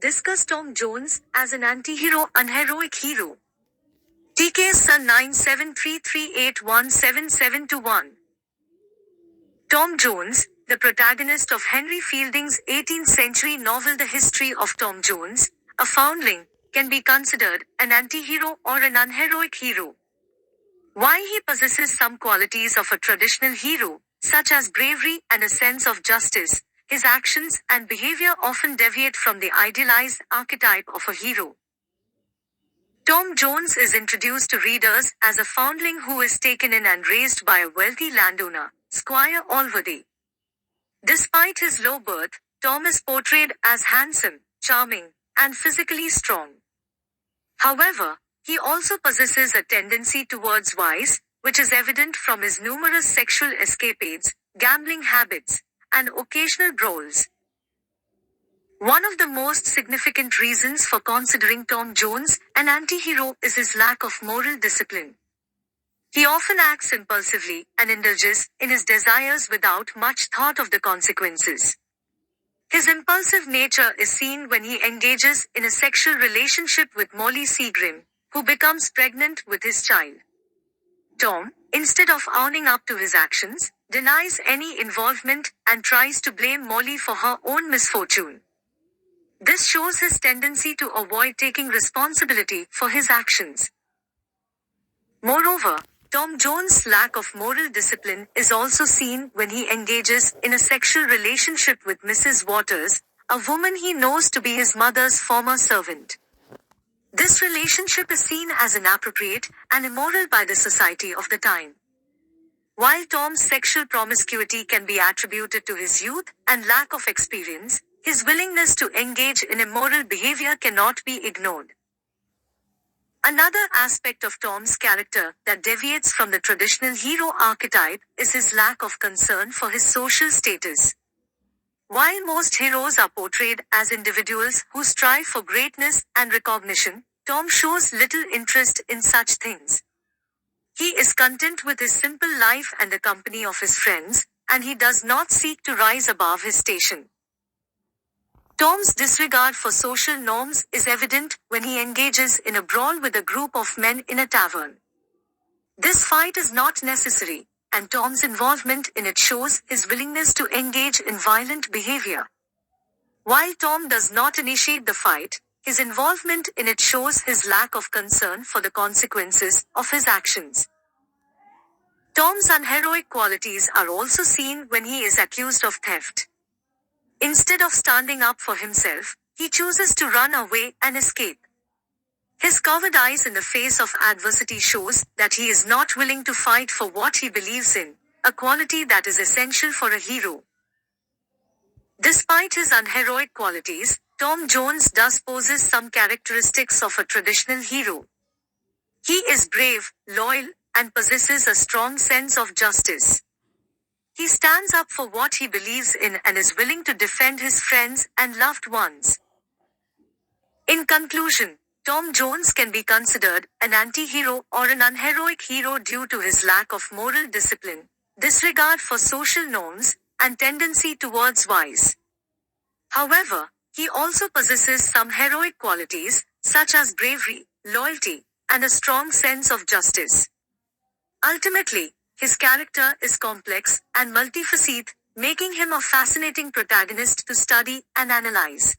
Discuss Tom Jones as an anti-hero, unheroic hero. TKS Sun 9733817721. Tom Jones, the protagonist of Henry Fielding's 18th century novel The History of Tom Jones, a foundling, can be considered an anti-hero or an unheroic hero. While he possesses some qualities of a traditional hero, such as bravery and a sense of justice, his actions and behavior often deviate from the idealized archetype of a hero. Tom Jones is introduced to readers as a foundling who is taken in and raised by a wealthy landowner, Squire Allworthy. Despite his low birth, Tom is portrayed as handsome, charming, and physically strong. However, he also possesses a tendency towards vice, which is evident from his numerous sexual escapades, gambling habits, and occasional brawls. One of the most significant reasons for considering Tom Jones an anti-hero is his lack of moral discipline. He often acts impulsively and indulges in his desires without much thought of the consequences. His impulsive nature is seen when he engages in a sexual relationship with Molly Seagrim, who becomes pregnant with his child. Tom, instead of owning up to his actions, denies any involvement and tries to blame Molly for her own misfortune. This shows his tendency to avoid taking responsibility for his actions. Moreover, Tom Jones' lack of moral discipline is also seen when he engages in a sexual relationship with Mrs. Waters, a woman he knows to be his mother's former servant. This relationship is seen as inappropriate and immoral by the society of the time. While Tom's sexual promiscuity can be attributed to his youth and lack of experience, his willingness to engage in immoral behavior cannot be ignored. Another aspect of Tom's character that deviates from the traditional hero archetype is his lack of concern for his social status. While most heroes are portrayed as individuals who strive for greatness and recognition, Tom shows little interest in such things. He is content with his simple life and the company of his friends, and he does not seek to rise above his station. Tom's disregard for social norms is evident when he engages in a brawl with a group of men in a tavern. This fight is not necessary, and Tom's involvement in it shows his willingness to engage in violent behavior. While Tom does not initiate the fight, his involvement in it shows his lack of concern for the consequences of his actions. Tom's unheroic qualities are also seen when he is accused of theft. Instead of standing up for himself, he chooses to run away and escape. His cowardice in the face of adversity shows that he is not willing to fight for what he believes in, a quality that is essential for a hero. Despite his unheroic qualities, Tom Jones does possess some characteristics of a traditional hero. He is brave, loyal, and possesses a strong sense of justice. He stands up for what he believes in and is willing to defend his friends and loved ones. In conclusion, Tom Jones can be considered an anti-hero or an unheroic hero due to his lack of moral discipline, disregard for social norms, and tendency towards vice. However, he also possesses some heroic qualities, such as bravery, loyalty, and a strong sense of justice. Ultimately, his character is complex and multifaceted, making him a fascinating protagonist to study and analyze.